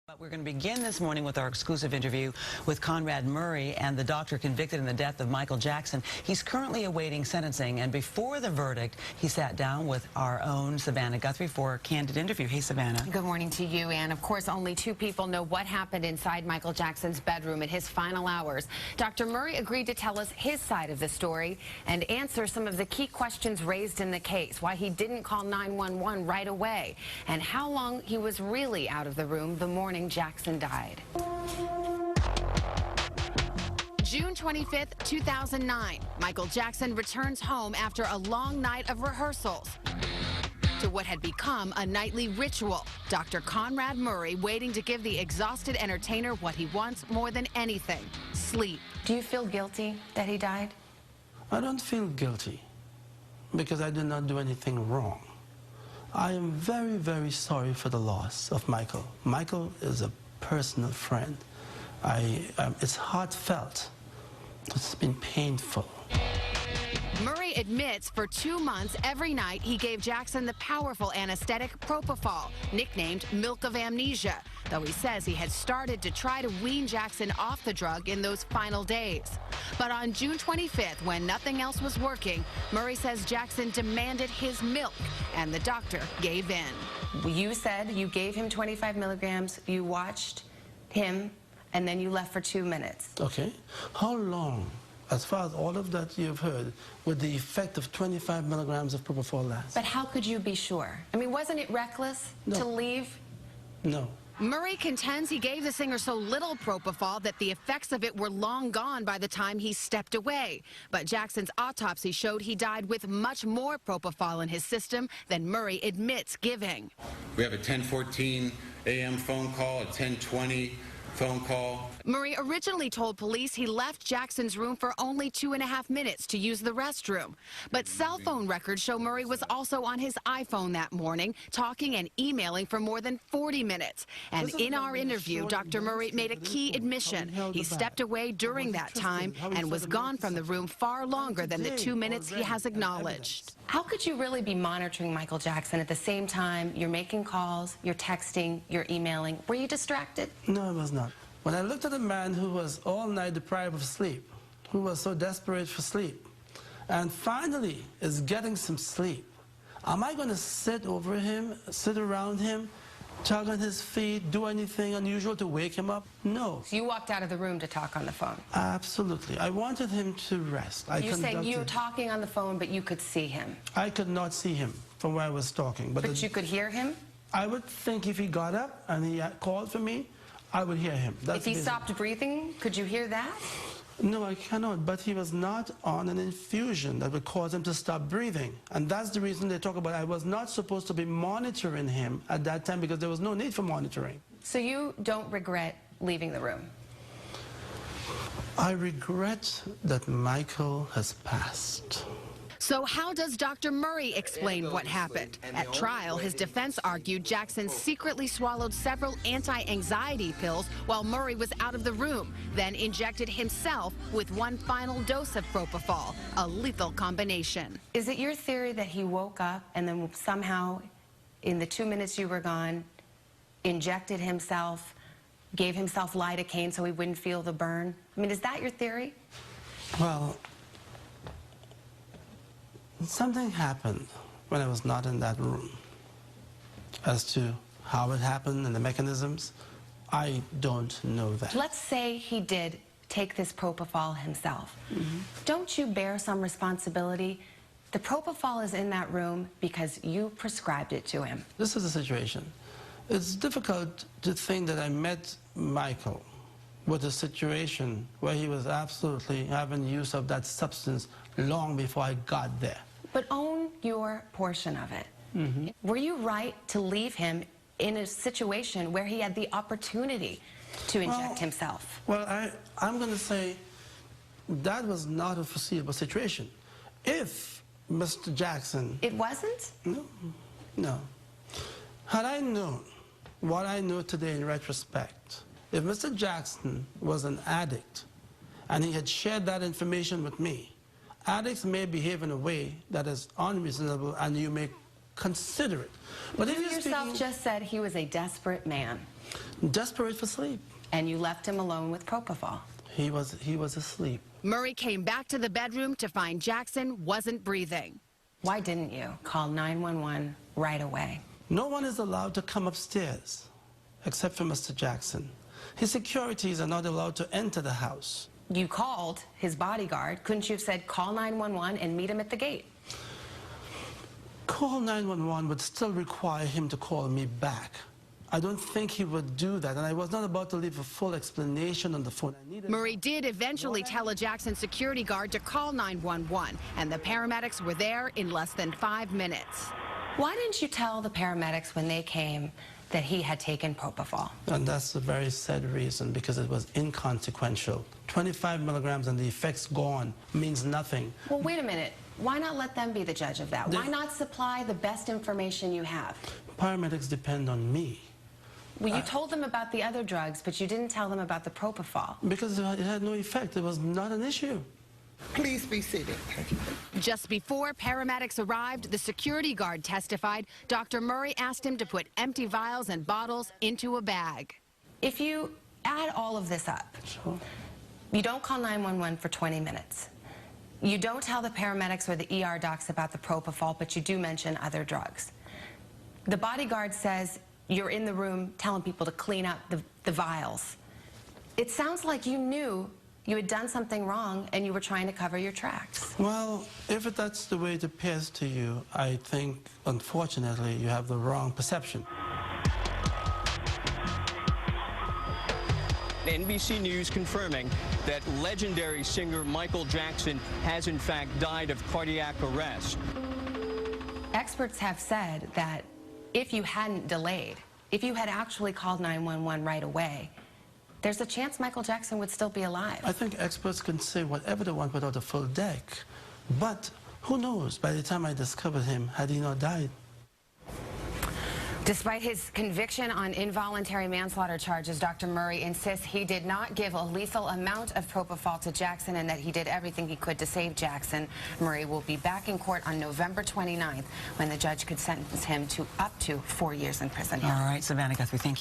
But we're going to begin this morning with our exclusive interview with Conrad Murray and the doctor convicted in the death of Michael Jackson. He's currently awaiting sentencing, and before the verdict, he sat down with our own Savannah Guthrie for a candid interview. Hey, Savannah. Good morning to you, and of course, only two people know what happened inside Michael Jackson's bedroom in his final hours. Dr. Murray agreed to tell us his side of the story and answer some of the key questions raised in the case, why he didn't call 911 right away, and how long he was really out of the room the morning Jackson died. June 25th, 2009, Michael Jackson returns home after a long night of rehearsals to what had become a nightly ritual. Dr. Conrad Murray waiting to give the exhausted entertainer what he wants more than anything: sleep. Do you feel guilty that he died? I don't feel guilty because I did not do anything wrong. I am very, very sorry for the loss of Michael. Michael is a personal friend. It's heartfelt. It's been painful. Murray admits for 2 months, every night, he gave Jackson the powerful anesthetic propofol, nicknamed Milk of Amnesia, though he says he had started to try to wean Jackson off the drug in those final days. But on June 25th, when nothing else was working, Murray says Jackson demanded his milk, and the doctor gave in. You said you gave him 25 milligrams, you watched him, and then you left for 2 minutes. Okay. How long, as far as all of that you've heard, would the effect of 25 milligrams of propofol last? But how could you be sure? I mean, wasn't it reckless to leave? No. Murray contends he gave the singer so little propofol that the effects of it were long gone by the time he stepped away. But Jackson's autopsy showed he died with much more propofol in his system than Murray admits giving. We have a 10:14 a.m. phone call, a 10:20 phone call. Murray originally told police he left Jackson's room for only 2.5 minutes to use the restroom. But cell phone records show Murray was also on his iPhone that morning, talking and emailing for more than 40 minutes. And in our interview, Dr. Murray made a key admission. He stepped away during that time and was gone from the room far longer than the 2 minutes he has acknowledged. How could you really be monitoring Michael Jackson at the same time you're making calls, you're texting, you're emailing? Were you distracted? No, I was not. When I looked at a man who was all night deprived of sleep, who was so desperate for sleep, and finally is getting some sleep, am I going to sit over him, sit around him, tug on his feet, do anything unusual to wake him up? No. So you walked out of the room to talk on the phone? Absolutely. I wanted him to rest. You're saying you were talking on the phone, but you could see him? I could not see him from where I was talking. But you could hear him? I would think if he got up and he called for me, I would hear him. If he stopped breathing, could you hear that? No, I cannot, but he was not on an infusion that would cause him to stop breathing. And that's the reason they talk about I was not supposed to be monitoring him at that time because there was no need for monitoring. So you don't regret leaving the room? I regret that Michael has passed. So how does Dr. Murray explain what happened? At trial, his defense argued Jackson secretly swallowed several anti-anxiety pills while Murray was out of the room, then injected himself with one final dose of propofol, a lethal combination. Is it your theory that he woke up and then somehow, in the 2 minutes you were gone, injected himself, gave himself lidocaine so he wouldn't feel the burn? I mean, is that your theory? Well, something happened when I was not in that room. As to how it happened and the mechanisms, I don't know that. Let's say he did take this propofol himself. Don't you bear some responsibility? The propofol is in that room because you prescribed it to him. This is the situation. It's difficult to think that I met Michael with a situation where he was absolutely having use of that substance long before I got there. But own your portion of it. Were you right to leave him in a situation where he had the opportunity to inject himself? Well, I'm going to say that was not a foreseeable situation. If Mr. Jackson... It wasn't? No, no. Had I known what I know today in retrospect, if Mr. Jackson was an addict and he had shared that information with me, addicts may behave in a way that is unreasonable and you may consider it. But you yourself just said he was a desperate man. Desperate for sleep. And you left him alone with propofol. He was asleep. Murray came back to the bedroom to find Jackson wasn't breathing. Why didn't you call 911 right away? No one is allowed to come upstairs, except for Mr. Jackson. His securities are not allowed to enter the house. You called his bodyguard. Couldn't you have said call 911 and meet him at the gate? Call 911 would still require him to call me back. I don't think he would do that, and I was not about to leave a full explanation on the phone. Murray did eventually tell a Jackson security guard to call 911, and the paramedics were there in less than 5 minutes. Why didn't you tell the paramedics when they came that he had taken propofol? And that's a very sad reason, because it was inconsequential. 25 milligrams and the effect's gone means nothing. Well, wait a minute. Why not let them be the judge of that? Why not supply the best information you have? Paramedics depend on me. Well, you told them about the other drugs, but you didn't tell them about the propofol. Because it had no effect. It was not an issue. Please be seated. Just before paramedics arrived, the security guard testified Dr. Murray asked him to put empty vials and bottles into a bag. If you add all of this up, Sure. you don't call 911 for 20 minutes. You don't tell the paramedics or the ER docs about the propofol, but you do mention other drugs. The bodyguard says you're in the room telling people to clean up the vials. It sounds like you knew you had done something wrong and you were trying to cover your tracks. Well, if that's the way it appears to you, I think, unfortunately, you have the wrong perception. NBC News confirming that legendary singer Michael Jackson has in fact died of cardiac arrest. Experts have said that if you hadn't delayed, if you had actually called 911 right away, there's a chance Michael Jackson would still be alive. I think experts can say whatever they want without a full deck. But who knows, by the time I discovered him, had he not died? Despite his conviction on involuntary manslaughter charges, Dr. Murray insists he did not give a lethal amount of propofol to Jackson and that he did everything he could to save Jackson. Murray will be back in court on November 29th when the judge could sentence him to up to 4 years in prison. All right, Savannah Guthrie, thank you.